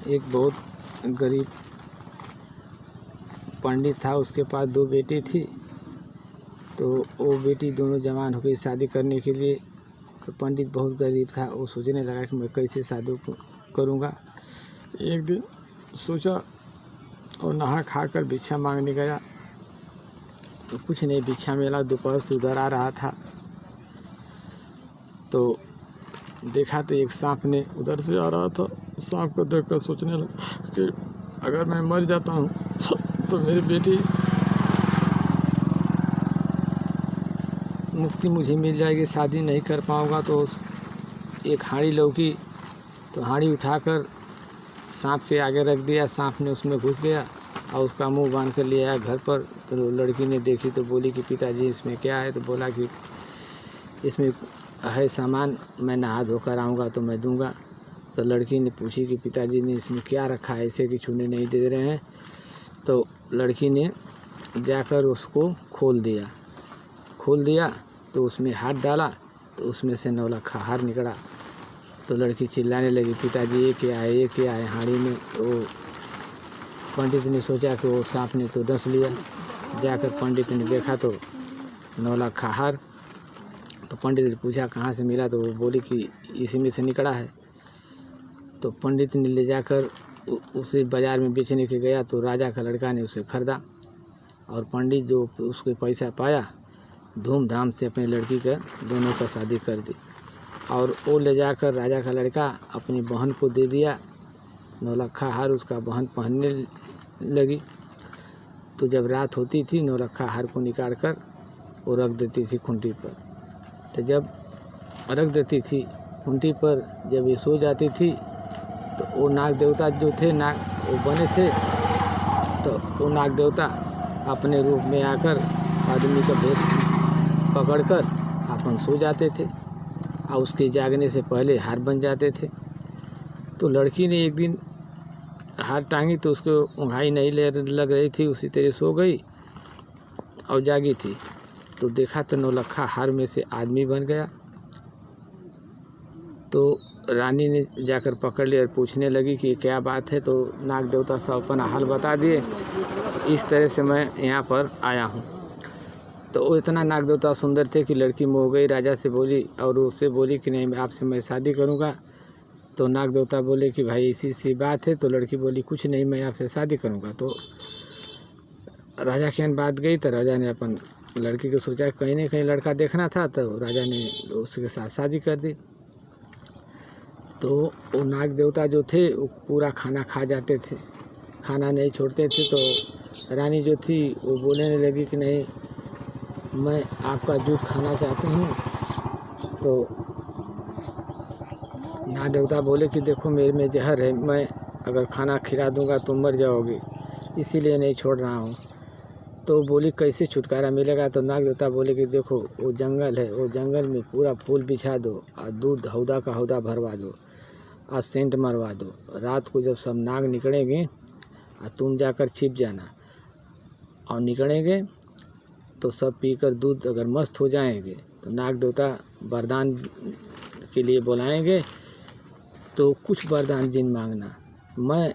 एक बहुत गरीब पंडित था, उसके पास 2 बेटी थी। तो वो बेटी दोनों जवान हो गई शादी करने के लिए। तो पंडित बहुत गरीब था, वो सोचने लगा कि मैं कैसे शादी करूँगा। एक दिन सोचा और नहा खा कर भिक्षा मांगने गया। तो कुछ नहीं, भिक्षा मेला दोपहर से उधर आ रहा था। तो देखा तो एक सांप ने उधर से आ रहा था। सांप को देखकर सोचने लगा कि अगर मैं मर जाता हूँ तो मेरी बेटी मुक्ति मुझे मिल जाएगी, शादी नहीं कर पाऊँगा। तो एक हांडी लौकी, तो हांडी उठाकर सांप के आगे रख दिया। सांप ने उसमें घुस गया और उसका मुंह बांध कर ले आया घर पर। तो लड़की ने देखी तो बोली कि पिताजी इसमें क्या है। तो बोला कि इसमें है सामान, मैं नहा धोकर आऊँगा तो मैं दूंगा। तो लड़की ने पूछी कि पिताजी ने इसमें क्या रखा है, ऐसे कि छूने नहीं दे रहे हैं। तो लड़की ने जाकर उसको खोल दिया तो उसमें हाथ डाला तो उसमें से 9 लखा हार निकला। तो लड़की चिल्लाने लगी, पिताजी ये क्या है, ये क्या है हांडी में। तो पंडित ने सोचा कि वो सांप ने तो डस लिया। जाकर पंडित ने देखा तो 9 लखा हार। तो पंडित ने पूछा कहाँ से मिला। तो वो बोली कि इसी में से निकला है। तो पंडित ने ले जाकर उसे बाज़ार में बेचने के गया। तो राजा का लड़का ने उसे खरीदा और पंडित जो उसके पैसा पाया धूमधाम से अपनी लड़की का दोनों का शादी कर दी। और वो ले जाकर राजा का लड़का अपनी बहन को दे दिया। 9 लखा हार उसका बहन पहनने लगी। तो जब रात होती थी 9 लखा हार को निकाल कर वो रख देती थी खूंटी पर। तो जब रख देती थी खूंटी पर, जब ये सो जाती थी तो वो नाग देवता जो थे वो बने थे। तो वो नाग देवता अपने रूप में आकर आदमी का भेष पकड़कर अपन सो जाते थे और उसके जागने से पहले हार बन जाते थे। तो लड़की ने एक दिन हार टांगी तो उसको ऊँघाई नहीं लग रही थी, उसी तरह सो गई और जागी थी। तो देखा तो 9 लखा हार में से आदमी बन गया। तो रानी ने जाकर पकड़ लिया और पूछने लगी कि क्या बात है। तो नाग देवता सब अपना हाल बता दिए, इस तरह से मैं यहाँ पर आया हूँ। तो वो इतना नाग देवता सुंदर थे कि लड़की मोह गई, राजा से बोली और उससे बोली कि नहीं आपसे मैं शादी करूँगा। तो नाग देवता बोले कि भाई इसी सी बात है। तो लड़की बोली कुछ नहीं, मैं आपसे शादी करूँगा। तो राजा की बात गई तो राजा ने अपन लड़की को सोचा कहीं ना कहीं लड़का देखना था। तो राजा ने उसके साथ शादी कर दी। तो वो नाग देवता जो थे वो पूरा खाना खा जाते थे, खाना नहीं छोड़ते थे। तो रानी जो थी वो बोलने लगी कि नहीं मैं आपका दूध खाना चाहती हूँ। तो नाग देवता बोले कि देखो मेरे में जहर है, मैं अगर खाना खिला दूंगा तो मर जाओगे, इसीलिए नहीं छोड़ रहा हूँ। तो बोली कैसे छुटकारा मिलेगा। तो नाग देवता बोले कि देखो वो जंगल है, वो जंगल में पूरा फूल बिछा दो और दूध हौदा का हौदा भरवा दो और सेंट मरवा दो। रात को जब सब नाग निकलेंगे और तुम जाकर छिप जाना और निकलेंगे तो सब पीकर दूध अगर मस्त हो जाएंगे तो नाग देवता वरदान के लिए बुलाएंगे। तो कुछ वरदान जिन मांगना, मैं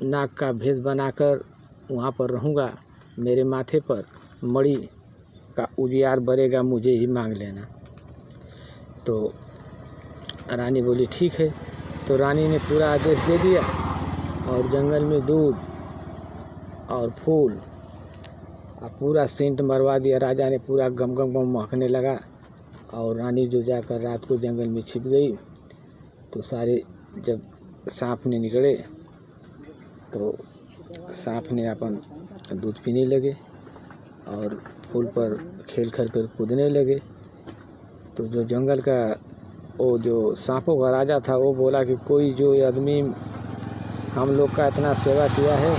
नाग का भेष बनाकर वहाँ पर रहूँगा, मेरे माथे पर मणि का उजियार बरेगा, मुझे ही मांग लेना। तो रानी बोली ठीक है। तो रानी ने पूरा आदेश दे दिया और जंगल में दूध और फूल और पूरा सेंट मरवा दिया। राजा ने पूरा गम गम गम महकने लगा और रानी जो जाकर रात को जंगल में छिप गई। तो सारे जब सांप ने निकले तो सांप ने अपन दूध पीने लगे और फूल पर खेल कर कूदने लगे। तो जो जंगल का वो जो सांपों का राजा था वो बोला कि कोई जो आदमी हम लोग का इतना सेवा किया है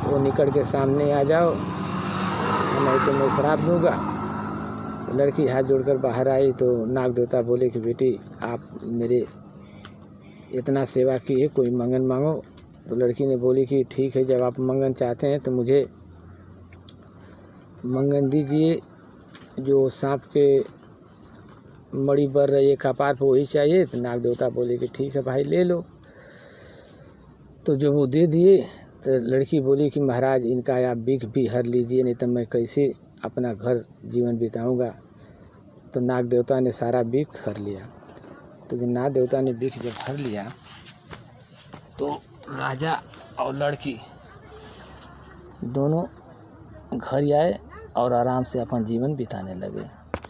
वो निकल के सामने आ जाओ, नहीं तो मैं श्राप दूंगा। लड़की हाथ जोड़कर बाहर आई। तो नाग देवता बोले कि बेटी आप मेरे इतना सेवा की है, कोई मंगन मांगो। तो लड़की ने बोली कि ठीक है, जब आप मंगन चाहते हैं तो मुझे मंगन दीजिए। जो सांप के मणि बर रही है कपार पर वही चाहिए। तो नाग देवता बोले कि ठीक है भाई ले लो। तो जब वो दे दिए तो लड़की बोली कि महाराज इनका आप बिख भी हर लीजिए, नहीं तो मैं कैसे अपना घर जीवन बिताऊंगा। तो नाग देवता ने सारा बिख हर लिया। तो जब नाग देवता ने बिख जब हर लिया तो राजा और लड़की दोनों घर आए और आराम से अपन जीवन बिताने लगे।